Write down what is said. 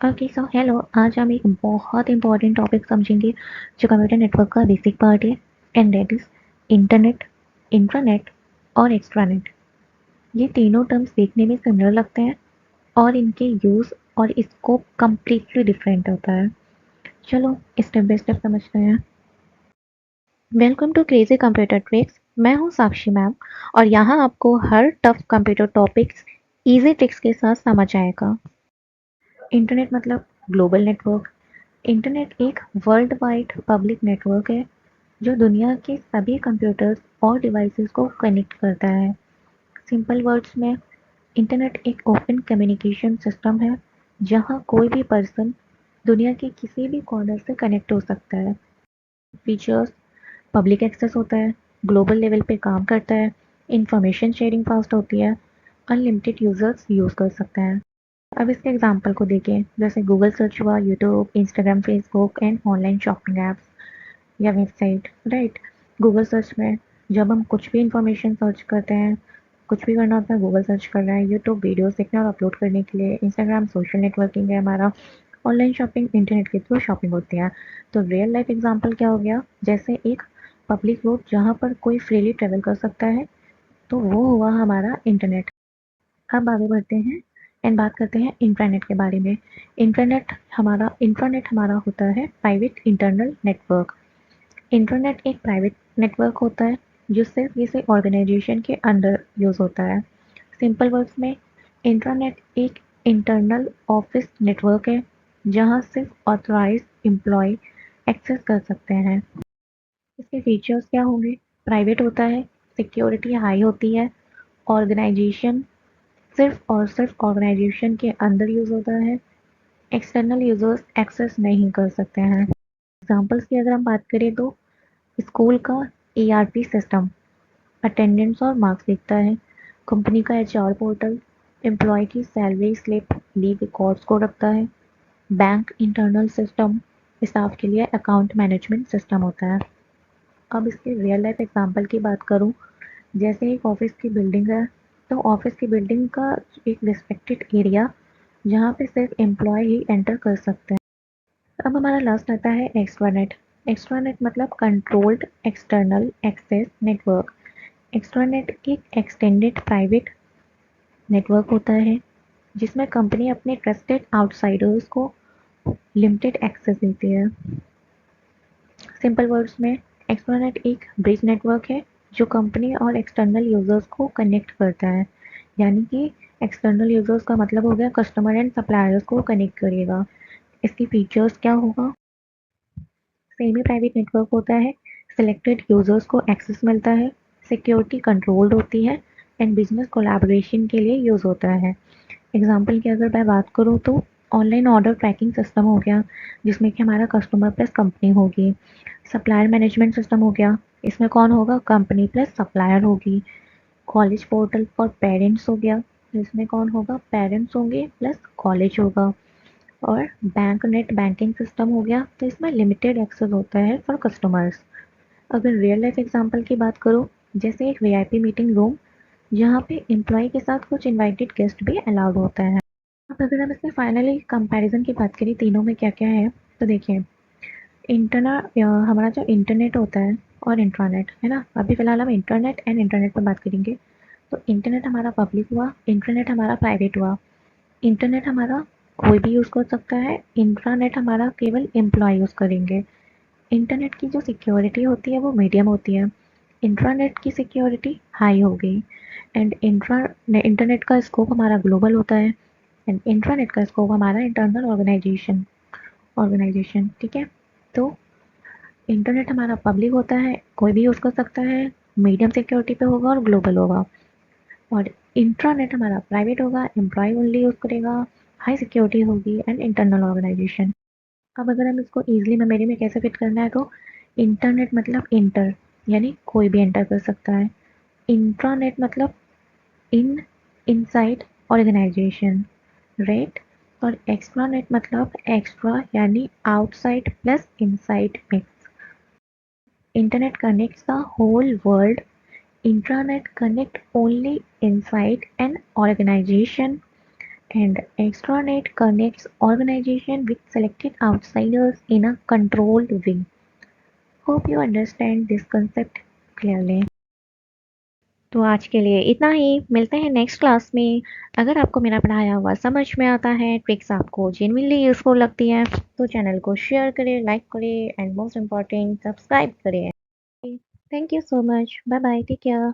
Okay so hello. आज हम एक बहुत इंपॉर्टेंट टॉपिक समझेंगे जो कंप्यूटर नेटवर्क का बेसिक पार्ट है and that is internet, intranet और एक्सट्रानेट। ये तीनों टर्म्स देखने में सिमिलर लगते हैं और इनके यूज़ और स्कोप कम्प्लीटली डिफरेंट होता है। चलो स्टेप बाय स्टेप समझते हैं। Welcome to Crazy Computer Tricks. मैं हूँ साक्षी मैम और यहाँ आपको हर tough computer topics easy tricks के साथ समझ आएगा। इंटरनेट मतलब ग्लोबल नेटवर्क। इंटरनेट एक वर्ल्ड वाइड पब्लिक नेटवर्क है जो दुनिया के सभी कंप्यूटर्स और डिवाइसेस को कनेक्ट करता है। सिंपल वर्ड्स में इंटरनेट एक ओपन कम्युनिकेशन सिस्टम है जहां कोई भी पर्सन दुनिया के किसी भी कॉर्नर से कनेक्ट हो सकता है। फीचर्स: पब्लिक एक्सेस होता है, ग्लोबल लेवल पे काम करता है, इंफॉर्मेशन शेयरिंग फास्ट होती है, अनलिमिटेड यूजर्स यूज कर सकते हैं। अब इसके एग्जाम्पल को देखें, जैसे गूगल सर्च हुआ, YouTube, Instagram, Facebook and online shopping apps या वेबसाइट, राइट। गूगल सर्च में जब हम कुछ भी इंफॉर्मेशन सर्च करते हैं, कुछ भी करना होता है गूगल सर्च कर रहा है। यूट्यूब वीडियोस देखने और अपलोड करने के लिए, इंस्टाग्राम सोशल नेटवर्किंग है हमारा, ऑनलाइन शॉपिंग इंटरनेट के थ्रू शॉपिंग होती है। तो रियल लाइफ एग्जांपल क्या हो गया, जैसे एक पब्लिक रोड जहाँ पर कोई फ्रीली ट्रेवल कर सकता है, तो वो हुआ हमारा इंटरनेट। अब आगे बढ़ते हैं एंड बात करते हैं इंट्रानेट के बारे में। इंट्रानेट हमारा होता है प्राइवेट इंटरनल नेटवर्क। इंटरनेट एक प्राइवेट नेटवर्क होता है जो सिर्फ किसी ऑर्गेनाइजेशन के अंडर यूज होता है। सिंपल वर्ड्स में इंटरनेट एक इंटरनल ऑफिस नेटवर्क है जहां सिर्फ ऑथराइज्ड एम्प्लॉय एक्सेस कर सकते हैं। इसके फीचर्स क्या होंगे? प्राइवेट होता है, सिक्योरिटी हाई होती है, ऑर्गेनाइजेशन सिर्फ और सिर्फ ऑर्गेनाइजेशन के अंदर यूज होता है, एक्सटर्नल यूजर्स एक्सेस नहीं कर सकते हैं। एग्जाम्पल्स की अगर हम बात करें तो स्कूल का ईआरपी सिस्टम अटेंडेंस और मार्क्स देखता है, कंपनी का एचआर पोर्टल एम्प्लॉय की सैलरी स्लिप लीव रिकॉर्ड्स को रखता है, बैंक इंटरनल सिस्टम स्टाफ के लिए अकाउंट मैनेजमेंट सिस्टम होता है। अब इसके रियल लाइफ एग्जांपल की बात करूं, जैसे एक ऑफिस की बिल्डिंग है, तो ऑफिस की बिल्डिंग का एक रिस्ट्रिक्टेड एरिया जहाँ पे सिर्फ एम्प्लॉय ही एंटर कर सकते हैं। अब हमारा लास्ट आता है एक्स्ट्रानेट। एक्स्ट्रानेट मतलब controlled external access network. Extranet एक एक्सटेंडेड प्राइवेट नेटवर्क होता है जिसमें कंपनी अपने ट्रस्टेड आउटसाइडर्स को लिमिटेड एक्सेस देती है। सिंपल वर्ड्स में एक्स्ट्रानेट एक ब्रिज नेटवर्क है जो कंपनी और एक्सटर्नल यूजर्स को कनेक्ट करता है। यानी कि एक्सटर्नल यूजर्स का मतलब हो गया कस्टमर एंड सप्लायर्स को कनेक्ट करेगा। इसकी फीचर्स क्या होगा? सेमी प्राइवेट नेटवर्क होता है, सिलेक्टेड यूजर्स को एक्सेस मिलता है, सिक्योरिटी कंट्रोल्ड होती है एंड बिजनेस कोलैबोरेशन के लिए यूज होता है। एग्जाम्पल की अगर मैं बात करूँ तो ऑनलाइन ऑर्डर ट्रैकिंग सिस्टम हो गया जिसमें कि हमारा कस्टमर प्लस कंपनी होगी। सप्लायर मैनेजमेंट सिस्टम हो गया, इसमें कौन होगा? कंपनी प्लस सप्लायर होगी। कॉलेज पोर्टल फॉर पेरेंट्स हो गया, इसमें कौन होगा? पेरेंट्स होंगे प्लस कॉलेज होगा। और बैंक नेट बैंकिंग सिस्टम हो गया, तो इसमें लिमिटेड एक्सेस होता है फॉर कस्टमर्स। अगर रियल लाइफ एग्जांपल की बात करूँ, जैसे एक वीआईपी मीटिंग रूम जहाँ पे एम्प्लॉय के साथ कुछ इनवाइटेड गेस्ट भी अलाउड होता है। अब अगर हम इसमें फाइनली कंपैरिजन की बात करें तीनों में क्या क्या है, तो देखिए हमारा जो इंटरनेट होता है और इंट्रानेट है ना, अभी फिलहाल हम इंटरनेट एंड इंटरनेट पर बात करेंगे। तो इंटरनेट हमारा पब्लिक हुआ, इंटरनेट हमारा प्राइवेट हुआ। इंटरनेट हमारा कोई भी यूज़ कर सकता है, इंट्रानेट हमारा केवल एम्प्लॉय यूज़ करेंगे। इंटरनेट की जो सिक्योरिटी होती है वो मीडियम होती है, इंट्रानेट की सिक्योरिटी हाई हो गई। एंड इंटरनेट का स्कोप हमारा ग्लोबल होता है एंड इंट्रानेट का स्कोप हमारा इंटरनल ऑर्गेनाइजेशन, ठीक है। तो इंटरनेट हमारा पब्लिक होता है, कोई भी यूज़ कर सकता है, मीडियम सिक्योरिटी पे होगा और ग्लोबल होगा। और इंट्रानेट हमारा प्राइवेट होगा, एम्प्लॉय ओनली यूज़ करेगा, हाई सिक्योरिटी होगी एंड इंटरनल ऑर्गेनाइजेशन। अब अगर हम इसको ईजिली मेमोरी में कैसे फिट करना है, तो इंटरनेट मतलब इंटर यानी कोई भी एंटर कर सकता है, इंट्रानेट मतलब इन इनसाइड ऑर्गेनाइजेशन, राइट। और एक्स्ट्रानेट मतलब एक्स्ट्रा यानी outside plus inside mix. Internet connects the whole world, intranet connect only inside an organization, and extranet connects organization with selected outsiders in a controlled way. Hope you understand this concept clearly. तो आज के लिए इतना ही, मिलते हैं next class में। अगर आपको मेरा पढ़ाया हुआ समझ में आता है, ट्रिक्स आपको जेन्युइनली यूज़फुल लगती हैं, तो चैनल को शेयर करें, लाइक करें एंड मोस्ट इम्पॉर्टेंट सब्सक्राइब करें। Thank you so much, bye bye, take care.